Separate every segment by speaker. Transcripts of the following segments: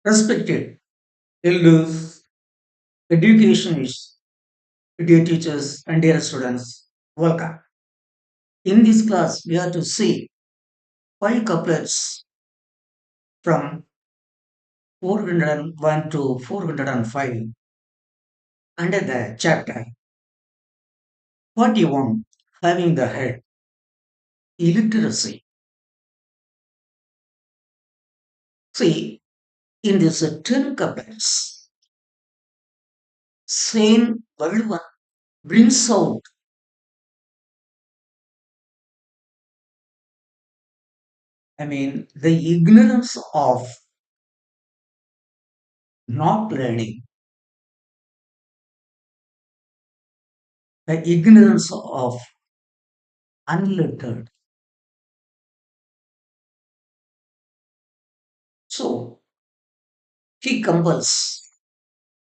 Speaker 1: Respected elders, educationists, dear teachers, and dear students, welcome. In this class, we are to see five couplets from 401 to 405 under the chapter 41, having the head illiteracy. See, in these 10 couplets, same Bhagavan brings out, the ignorance of not learning, the ignorance of unlettered. So, he compels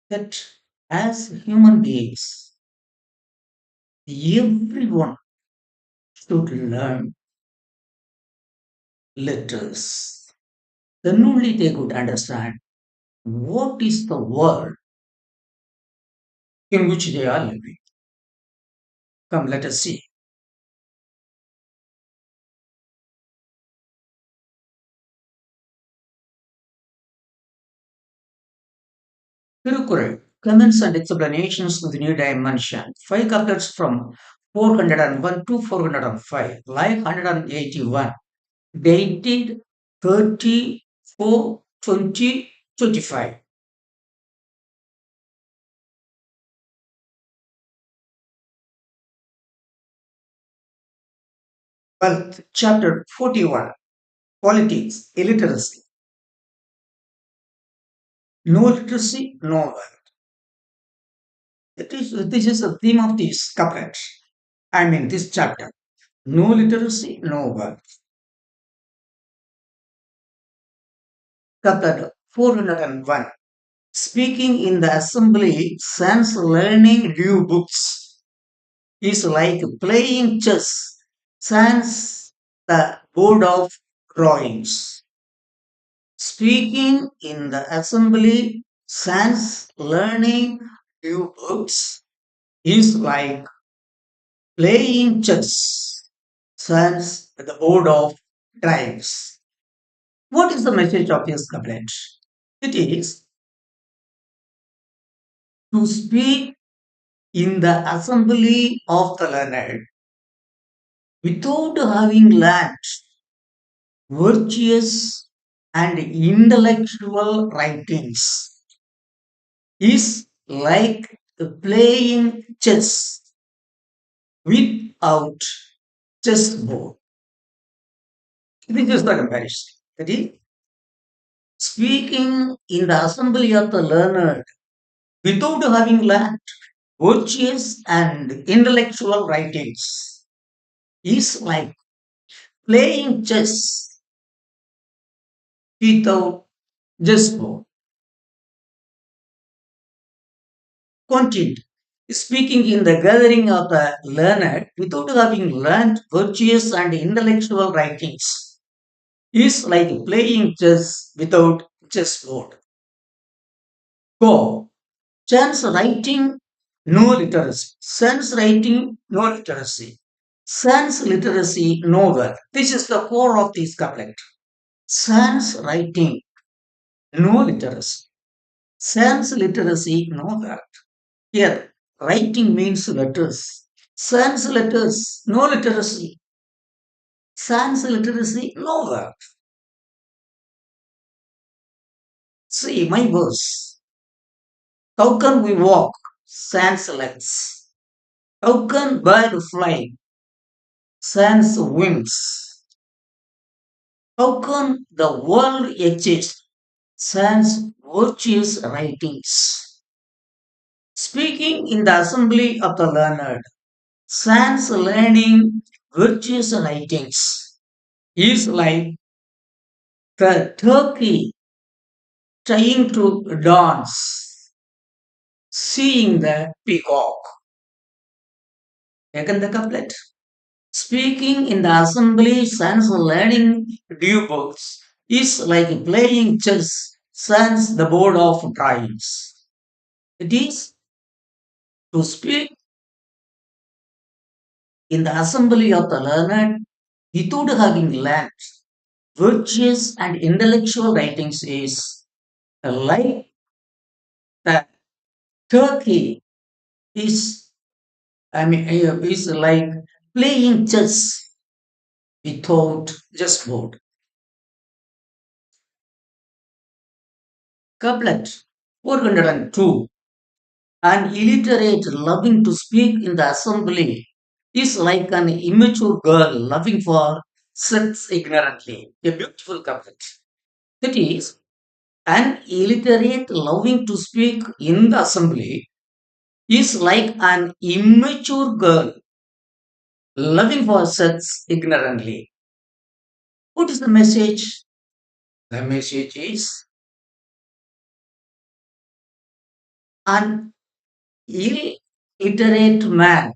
Speaker 1: that as human beings, everyone should learn letters. Then only they could understand what is the world in which they are living. Come, let us see. Tirukkural, comments and explanations with new dimension. Five couplets from 401 to 405, like 181. Dated 34/20/25. Well, chapter 41, politics, illiteracy. No literacy, no wealth. This is the theme of this couplet. This chapter. No literacy, no wealth. Couplet 401. Speaking in the assembly, sans learning new books is like playing chess, sans the board of drawings. Speaking in the assembly, sans learning new books is like playing chess, sans the board of tribes. What is the message of this couplet? It is to speak in the assembly of the learned without having learned virtuous and intellectual writings is like playing chess without chessboard. This is the comparison. That is, speaking in the assembly of the learned without having learned virtuous and intellectual writings is like playing chess without chessboard. Content. Speaking in the gathering of the learned without having learned virtuous and intellectual writings is like playing chess without chessboard. Go. Chance writing, no literacy. Sense writing, no literacy. Sense literacy, no wealth. This is the core of this couplet. Sense writing, no literacy. Sense literacy, no wealth. Here, writing means letters. Sans letters, no literacy. Sans literacy, no wealth. See my verse. How can we walk sans legs? How can bird fly sans wings? How can the world exist sans virtuous writings? Speaking in the assembly of the learned, sans learning virtuous writings is like the turkey trying to dance, seeing the peacock. Taken the couplet. Speaking in the assembly, sans learning due books is like playing chess sans the board of tribes. It is to speak in the assembly of the learned without having learned virtues and intellectual writings is like the Turkey is, is like playing chess without chessboard. Couplet 402. An illiterate loving to speak in the assembly is like an immature girl loving for sex ignorantly. A beautiful couplet. That is, an illiterate loving to speak in the assembly is like an immature girl loving for sex ignorantly. What is the message? The message is an illiterate man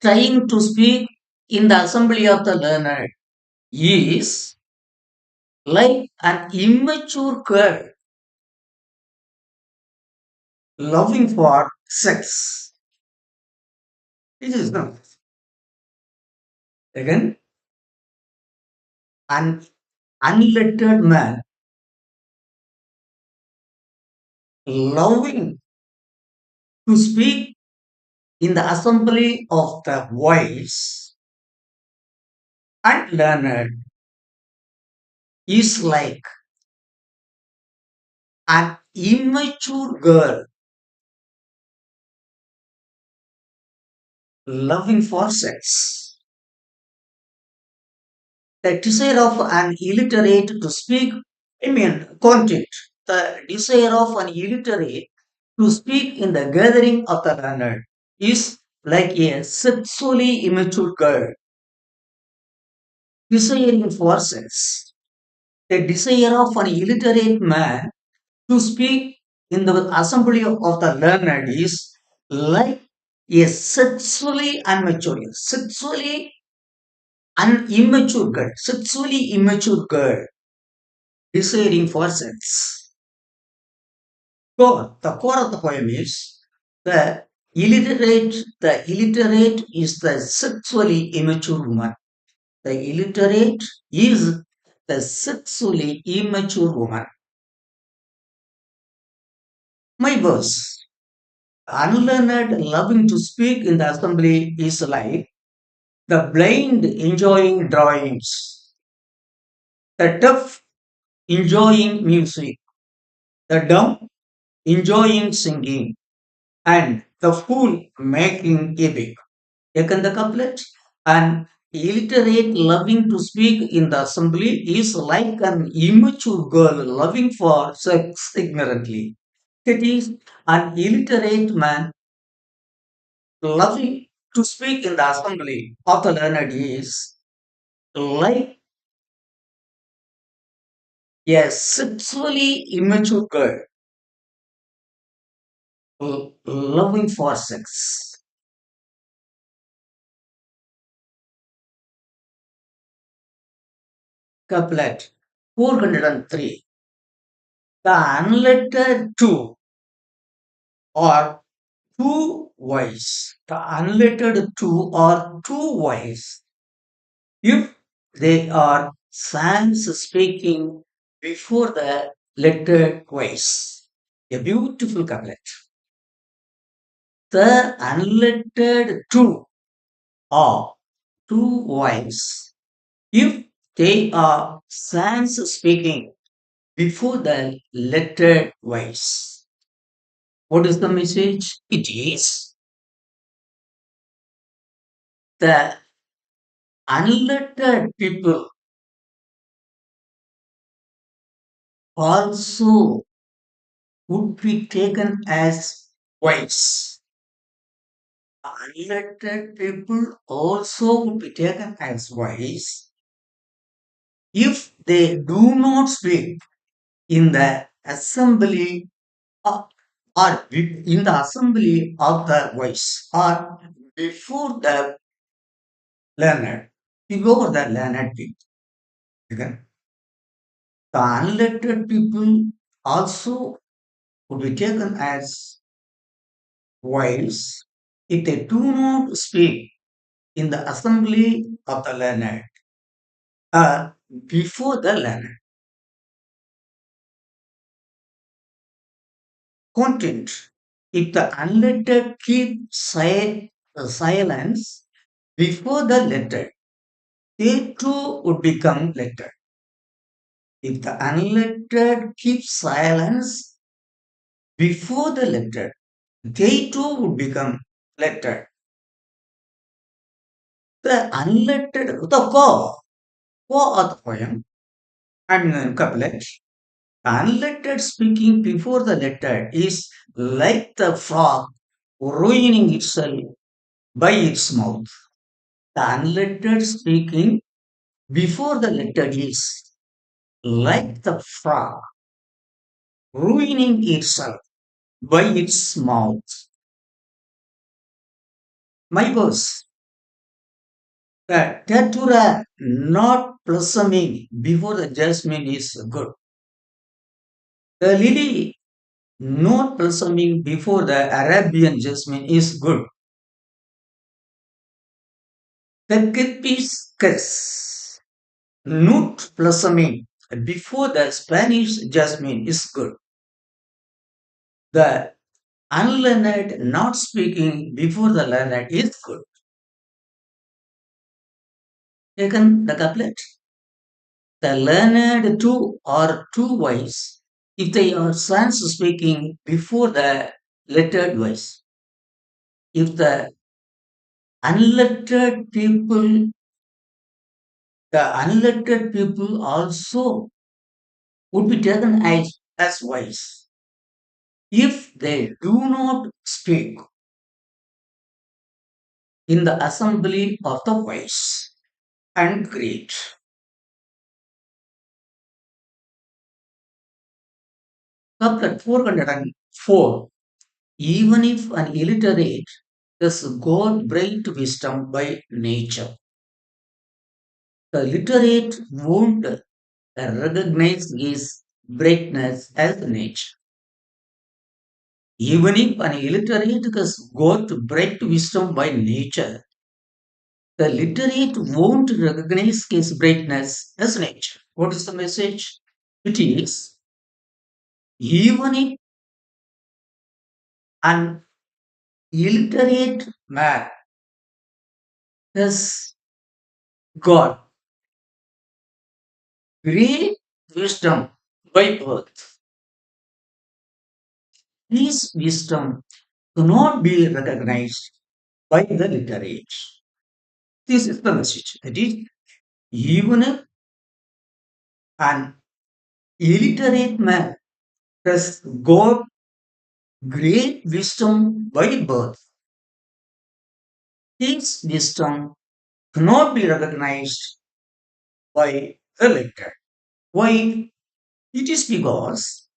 Speaker 1: trying to speak in the assembly of the learned is like an immature girl loving for sex. It is not. Again, an unlettered man loving to speak in the assembly of the wise and learned is like an immature girl loving for sex. The desire of an illiterate to speak, content. The desire of an illiterate to speak in the gathering of the learned is like a sexually immature girl desiring for sex. The desire of an illiterate man to speak in the assembly of the learned is like a sexually immature girl desiring for sex. The core of the poem is the illiterate is the sexually immature woman. The illiterate is the sexually immature woman. My verse. Unlearned loving to speak in the assembly is like the blind enjoying drawings, the deaf enjoying music, the dumb enjoying singing, and the fool making epic. Taken the couplet. An illiterate loving to speak in the assembly is like an immature girl loving for sex ignorantly. It is an illiterate man loving to speak in the assembly of the learned is like a sexually immature girl loving for sex. Couplet 403. The unlettered two are too wise. The unlettered two are too wise if they are sans speaking before the lettered wise. A beautiful couplet. The unlettered two are too wise if they are sans speaking before the lettered wise. What is the message? It is the unlettered people also would be taken as wise. Unlettered people also would be taken as wise if they do not speak in the assembly of, in the assembly of the wise or before the learned, before the learned people. Okay? The unlettered people also would be taken as wise if they do not speak in the assembly of the learned, uh, before the learned. Content. If the unlettered keep silence before the lettered, they too would become lettered. If the unlettered keep silence before the lettered, they too would become lettered. The unlettered, core of the poem, couplet. Unlettered speaking before the lettered is like the frog ruining itself by its mouth. The unlettered speaking before the lettered is like the frog ruining itself by its mouth. My verse, the datura not blossoming before the jasmine is good. The lily not blossoming before the Arabian jasmine is good. The hibiscus not blossoming before the Spanish jasmine is good. The unlearned not speaking before the learned is good. Taken the couplet. The learned too are too wise if they are sons speaking before the lettered wise. If the unlettered people, the unlettered people also would be taken as wise if they do not speak in the assembly of the wise and great. Couplet 404. Even if an illiterate is God bright wisdom by nature, the literate won't recognize his brightness as nature. Even if an illiterate has got bright wisdom by nature, the literate won't recognize his brightness as nature. What is the message? It is even if an illiterate man has got great wisdom by birth, his wisdom cannot be recognized by the literate. This is the message. That is, even if an illiterate man has got great wisdom by birth, his wisdom cannot be recognized by the literate. Why? It is because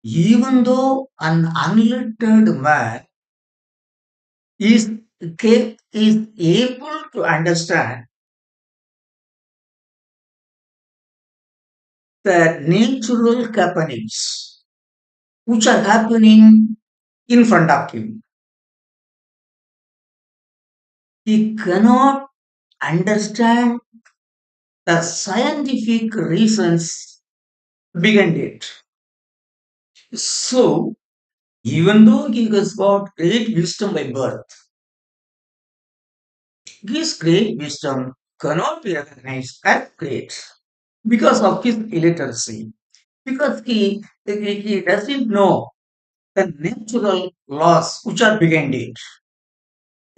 Speaker 1: even though an unlettered man is, is able to understand the natural happenings which are happening in front of him, he cannot understand the scientific reasons behind it. So, even though he has got great wisdom by birth, his great wisdom cannot be recognized as great because of his illiteracy, because he doesn't know the natural laws which are behind it.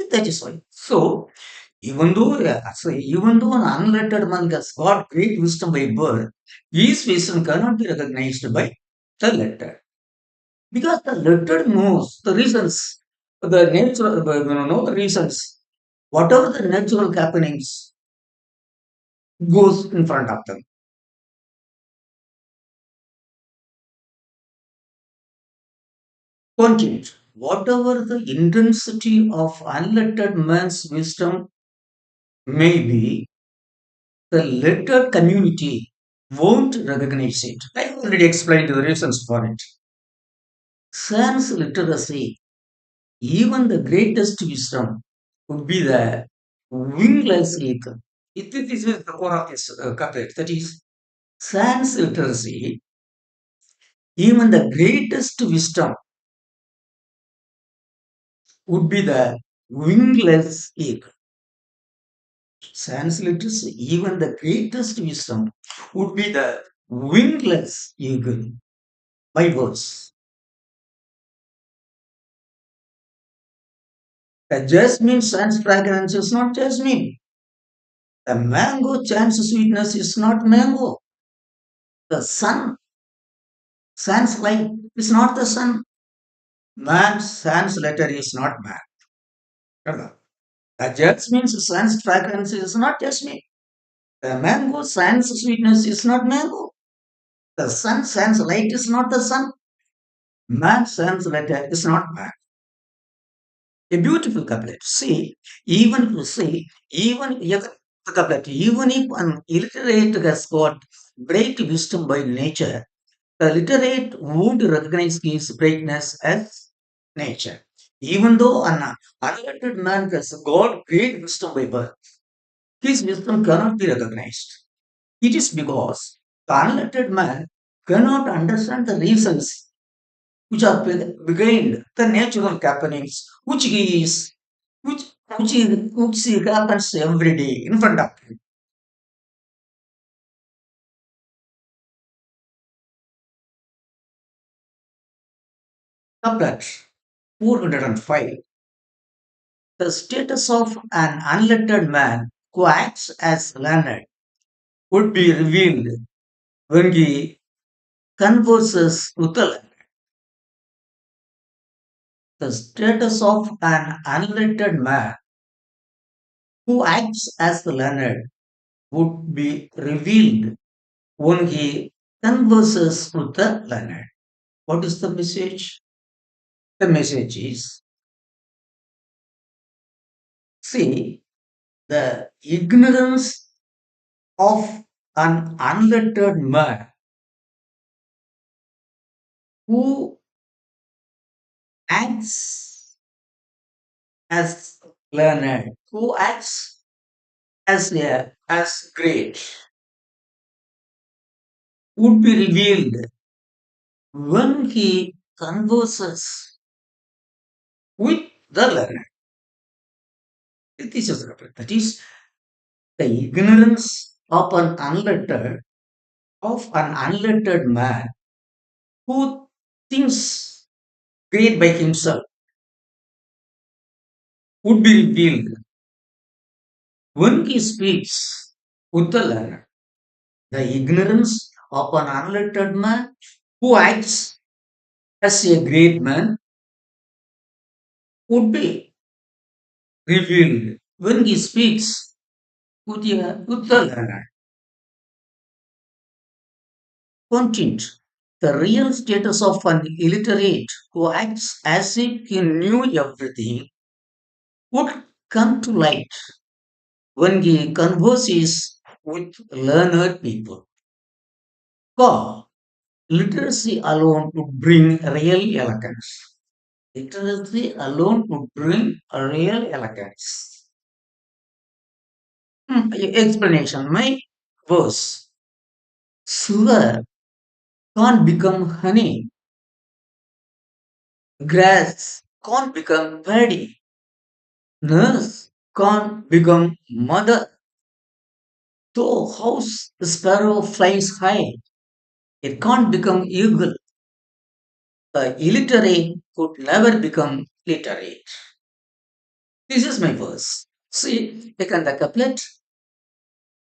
Speaker 1: That is why. So, even though an unlettered man has got great wisdom by birth, his wisdom cannot be recognized by the lettered. Because the lettered knows the reasons, the natural, know the reasons. Whatever the natural happenings goes in front of them. Continue. Whatever the intensity of unlettered man's wisdom may be, the lettered community won't recognize it. I already explained the reasons for it. Sans literacy, even the greatest wisdom would be the wingless eagle. This is the core of this couplet. That is, sans literacy, even the greatest wisdom would be the wingless eagle. Sans literacy, even the greatest wisdom would be the wingless eagle. My words. The jasmine sans fragrance is not jasmine. The mango sans sweetness is not mango. The sun sans light is not the sun. Man sans letter is not man. The jasmine's sans fragrance is not jasmine. The mango sans sweetness is not mango. The sun sans light is not the sun. Man sans letter is not man. A beautiful couplet. Even the couplet, even if an illiterate has got great wisdom by nature, the literate would recognize his greatness as nature. Even though an unlettered man has got great wisdom by birth, his wisdom cannot be recognized. It is because the unlettered man cannot understand the reasons which are behind the natural happenings, which which happens every day in front of him. Couplet 405. The status of an unlettered man who acts as learned would be revealed when he converses with the learned. The status of an unlettered man who acts as the learned would be revealed when he converses with the learned. What is the message? The message is, see, the ignorance of an unlettered man who acts as learned, who acts as great, would be revealed when he converses with the learned. This is the point. That is the ignorance of an unlettered man who thinks great by himself would be revealed when he speaks with the learned. The ignorance of an unlettered man who acts as a great man would be revealed when he speaks with the learned. Content. The real status of an illiterate who acts as if he knew everything would come to light when he converses with learned people. For literacy alone would bring real elegance. Literacy alone would bring a real elegance. Explanation. My verse. Sugar can't become honey. Grass can't become paddy. Nurse can't become mother. Though house sparrow flies high, it can't become eagle. The illiterate could never become literate. This is my verse. See, take on the couplet.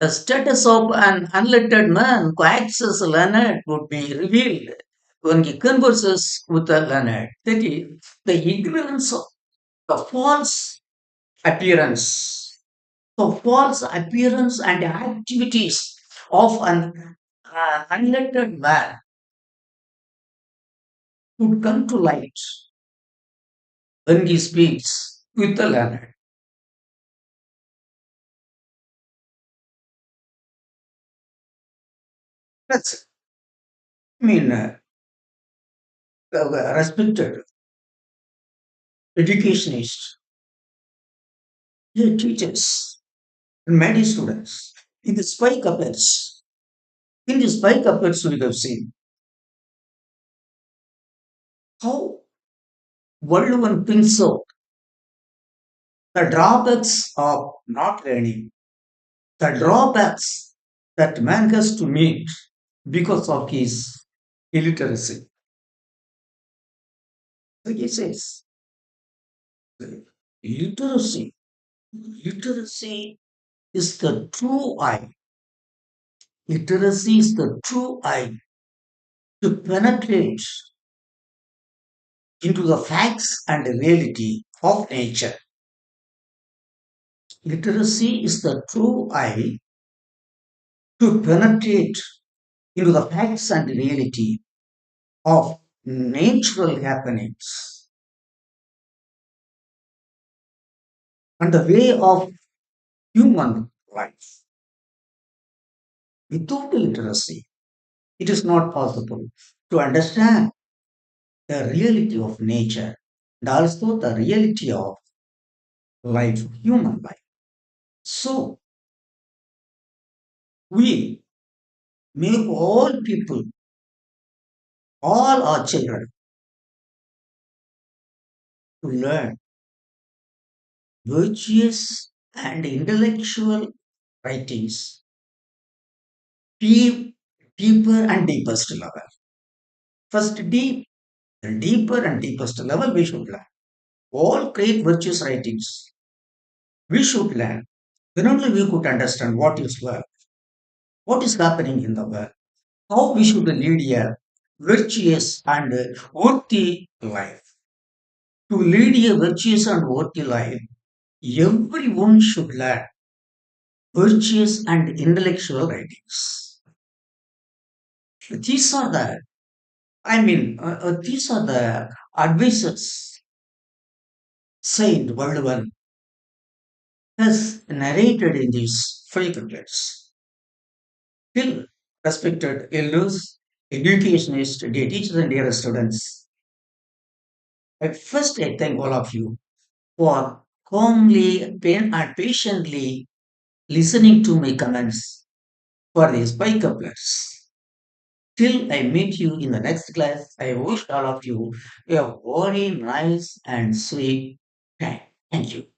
Speaker 1: The status of an unlettered man who acts as a learned would be revealed when he converses with a learned. That is, the ignorance of the appearance, false appearance and activities of an unlettered man would come to light when he speaks with the learned. That's, I mean, respected educationists, yeah, teachers, and many students. In the spy couplets, in the spy couplets, we have seen how Valluvan thinks out the drawbacks of not learning, the drawbacks that man has to meet because of his illiteracy. So he says, literacy, literacy is the true eye. Literacy is the true eye to penetrate into the facts and reality of nature. Literacy is the true eye to penetrate into the facts and reality of natural happenings and the way of human life. Without literacy, it is not possible to understand the reality of nature and also the reality of life, human life. So, we make all people, all our children, to learn virtuous and intellectual writings, deep, deeper and deepest level. First, deep, the deeper and deepest level we should learn. All great virtuous writings we should learn. Then only we could understand what is world, what is happening in the world, how we should lead a virtuous and worthy life. To lead a virtuous and worthy life, everyone should learn virtuous and intellectual writings. These are the, these are the advices Saint Baldwin has narrated in these five couplets. Still, respected elders, educationists, dear teachers, and dear students, I thank all of you for calmly and patiently listening to my comments for these five couplets. Till I meet you in the next class, I wish all of you a very nice and sweet time. Thank you.